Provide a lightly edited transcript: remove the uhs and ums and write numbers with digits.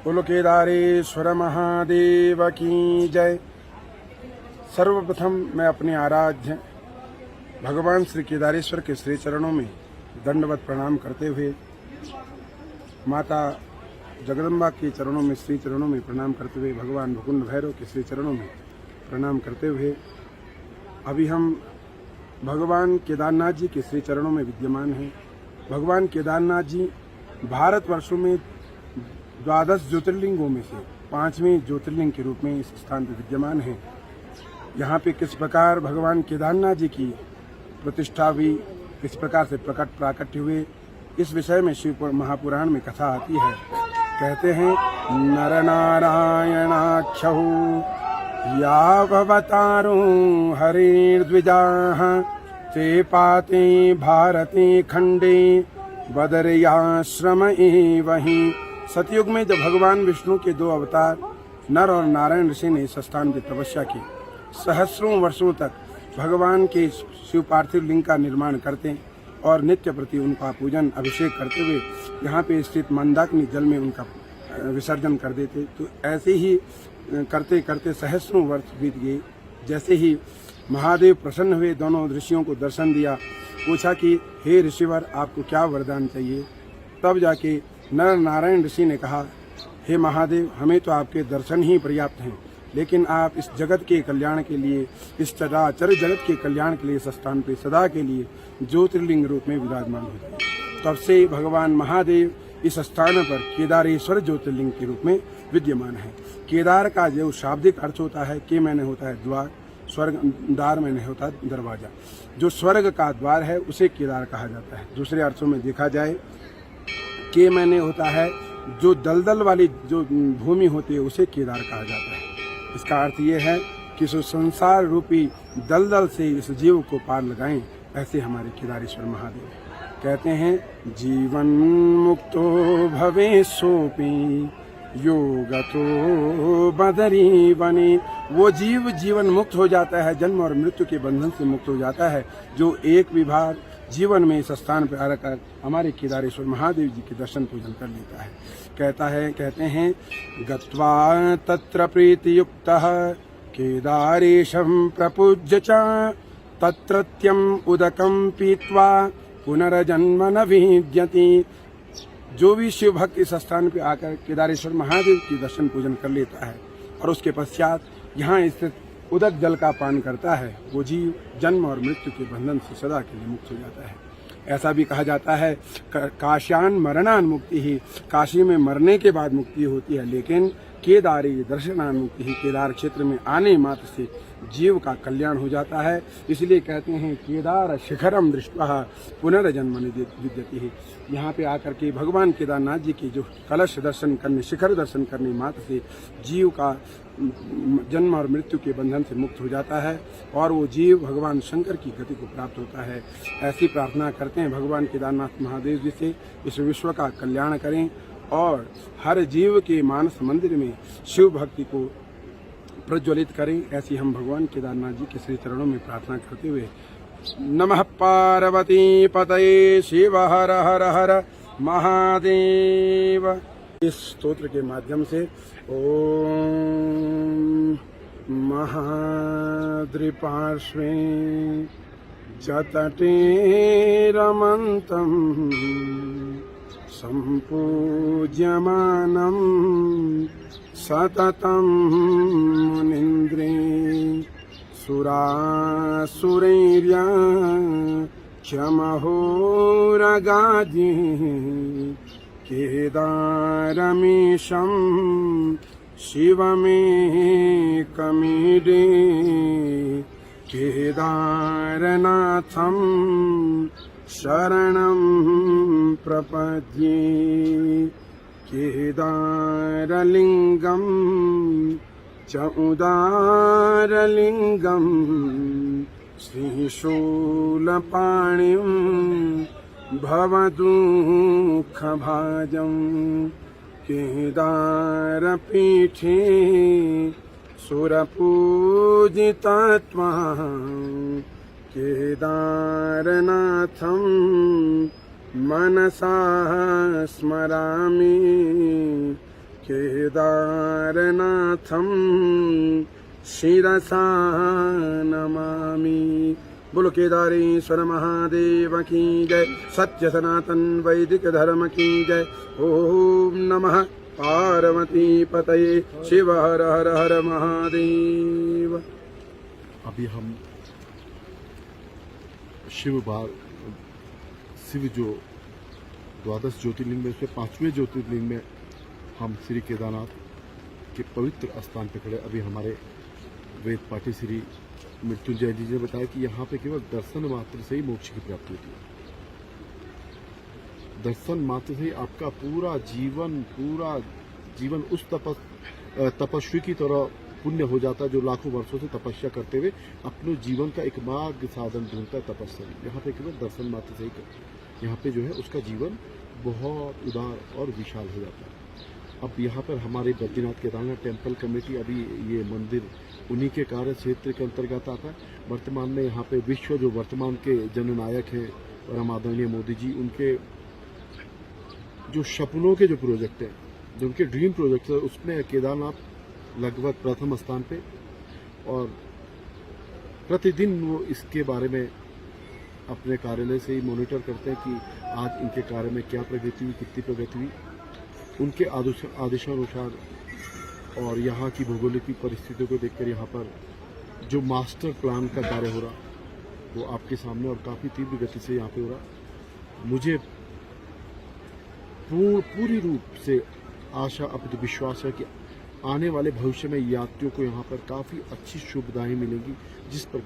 बोलो केदारेश्वर महादेव की जय। सर्वप्रथम मैं अपने आराध्य भगवान श्री केदारेश्वर के श्री चरणों में दंडवत प्रणाम करते हुए, माता जगदम्बा के चरणों में श्री चरणों में प्रणाम करते हुए, भगवान भकुंड भैरव के श्री चरणों में प्रणाम करते हुए, अभी हम भगवान केदारनाथ जी के श्री चरणों में विद्यमान हैं। भगवान केदारनाथ जी भारतवर्षों में 12 ज्योतिर्लिंगों में से 5वें ज्योतिर्लिंग के रूप में इस स्थान पर विद्यमान हैं। यहाँ पे किस प्रकार भगवान केदारनाथ जी की प्रतिष्ठा हुई, किस प्रकार से प्राकट्य हुए, इस विषय में शिव महापुराण में कथा आती है। कहते हैं नर नारायणाख्यहु यावतारो हरिर्द्विजाः ते पाते भारते खंडे बदरियाश्रम एवहि। सतयुग में जब भगवान विष्णु के 2 अवतार नर और नारायण ऋषि ने इस स्थान की तपस्या की, सहस्रों वर्षों तक भगवान के शिव पार्थिव लिंग का निर्माण करते और नित्य प्रति उनका पूजन अभिषेक करते हुए यहाँ पे स्थित मंदाकिनी जल में उनका विसर्जन कर देते। तो ऐसे ही करते करते सहस्रों वर्ष बीत गए। जैसे ही महादेव प्रसन्न हुए, दोनों ऋषियों को दर्शन दिया, पूछा कि हे ऋषिवर, आपको क्या वरदान चाहिए। तब जाके नर नारायण ऋषि ने कहा, हे महादेव, हमें तो आपके दर्शन ही पर्याप्त हैं, लेकिन आप इस जगत के कल्याण के लिए, इस चराचर जगत के कल्याण के लिए इस स्थान पर सदा के लिए ज्योतिर्लिंग रूप में विराजमान हो जाए। तब से भगवान महादेव इस स्थान पर केदारेश्वर ज्योतिर्लिंग के रूप में विद्यमान है। केदार का जो शाब्दिक अर्थ होता है, के मैंने होता है द्वार, स्वर्ग, दार मैंने होता है दरवाजा। जो स्वर्ग का द्वार है उसे केदार कहा जाता है। दूसरे अर्थों में देखा जाए, के मैंने होता है जो दलदल वाली जो भूमि होती है उसे केदार कहा जाता है। इसका अर्थ ये है कि संसार रूपी दलदल से इस जीव को पार लगाएं, ऐसे हमारे केदारेश्वर महादेव कहते हैं। जीवन मुक्तो भवे सोपी योगतो बदरी बने। वो जीव जीवन मुक्त हो जाता है, जन्म और मृत्यु के बंधन से मुक्त हो जाता है, जो एक विभाग जीवन में इस स्थान पर आकर हमारे केदारेश्वर महादेव जी के दर्शन पूजन कर लेता है। कहते हैं गत्वा तत्र प्रीतियुक्तः केदारेशं प्रपूज्य च तत्रत्यम उदकं पीत्वा पुनर्जन्म न विद्यति। जो भी शिव भक्त इस स्थान पर आकर केदारेश्वर महादेव की दर्शन पूजन कर लेता है और उसके पश्चात यहाँ स्थित उदक जल का पान करता है, वो जीव जन्म और मृत्यु के बंधन से सदा के लिए मुक्त हो जाता है। ऐसा भी कहा जाता है काश्यान मरणान मुक्ति ही, काशी में मरने के बाद मुक्ति होती है, लेकिन केदारी दर्शनान मुक्ति ही, केदार क्षेत्र में आने मात्र से जीव का कल्याण हो जाता है। इसलिए कहते हैं केदार शिखरम दृष्ट्वा पुनर्जन्म विद्यति ही। यहाँ पे आकर के भगवान केदारनाथ जी की जो कलश दर्शन करने, शिखर दर्शन करने मात्र से जीव का जन्म और मृत्यु के बंधन से मुक्त हो जाता है और वो जीव भगवान शंकर की गति को प्राप्त होता है। ऐसी प्रार्थना करते हैं भगवान केदारनाथ महादेव जी से, इस विश्व का कल्याण करें और हर जीव के मानस मंदिर में शिव भक्ति को प्रज्वलित करें। ऐसी हम भगवान केदारनाथ जी के श्री चरणों में प्रार्थना करते हुए नमः पार्वती पतये शिव हर हर हर महादेव इस स्तोत्र के माध्यम से ओम महाद्रिपार्श्वे जतटे रमन्तं सम्पूज्यमानं सततं मुनीन्द्रे सुरासुरैर्या क्षमहोरगाद्ये केदारमीशं शिवमेकमीडे केदारनाथं शरणं प्रपद्ये केदारलिङ्गं च उदारलिङ्गं श्रीशूलपाणिं भवदुःखभाजं केदारपीठे सुरपूजितत्वा केदारनाथं मनसा स्मरामि। केदारनाथम शिरसा नमामि। बोलो केदारेश्वर महादेव की जय, सत्य सनातन वैदिक धर्म की जय। ओम नमः पार्वती पतये, शिव हर हर हर महादेव। अभी हम शिव जो द्वादश ज्योतिर्लिंग में से 5वें ज्योतिर्लिंग में हम श्री केदारनाथ के पवित्र स्थान पे खड़े। अभी हमारे वेद पाठी श्री मृत्युंजय जी ने बताया कि यहाँ पे केवल दर्शन मात्र से ही मोक्ष की प्राप्ति होती है। दर्शन मात्र से ही आपका पूरा जीवन उस तपस्वी की तरह पुण्य हो जाता है, जो लाखों वर्षों से तपस्या करते हुए अपने जीवन का एक मार्ग साधन ढूंढता है तपस्या। यहाँ पे केवल दर्शन मात्र से ही यहाँ पे जो है उसका जीवन बहुत उदार और विशाल हो जाता है। अब यहाँ पर हमारे बद्रीनाथ केदारनाथ टेम्पल कमेटी, अभी ये मंदिर उन्हीं के कार्य क्षेत्र के अंतर्गत आता है। वर्तमान में यहाँ पे विश्व जो वर्तमान के जननायक हैं परम आदरणीय मोदी जी, उनके जो सपनों के जो प्रोजेक्ट हैं, जो उनके ड्रीम प्रोजेक्ट है, उसमें केदारनाथ लगभग प्रथम स्थान पे। और प्रतिदिन वो इसके बारे में अपने कार्यालय से ही मॉनिटर करते हैं कि आज इनके कार्य में क्या प्रगति हुई, कितनी प्रगति हुई। उनके आदेशानुसार और यहाँ की भौगोलिक परिस्थितियों को देखकर यहाँ पर जो मास्टर प्लान का कार्य हो रहा वो आपके सामने और काफ़ी तीव्र गति से यहाँ पे हो रहा। मुझे पूरी रूप से आशा अपनी विश्वास है कि आने वाले भविष्य में यात्रियों को यहाँ पर काफ़ी अच्छी सुविधाएं मिलेंगी। जिस प्रकार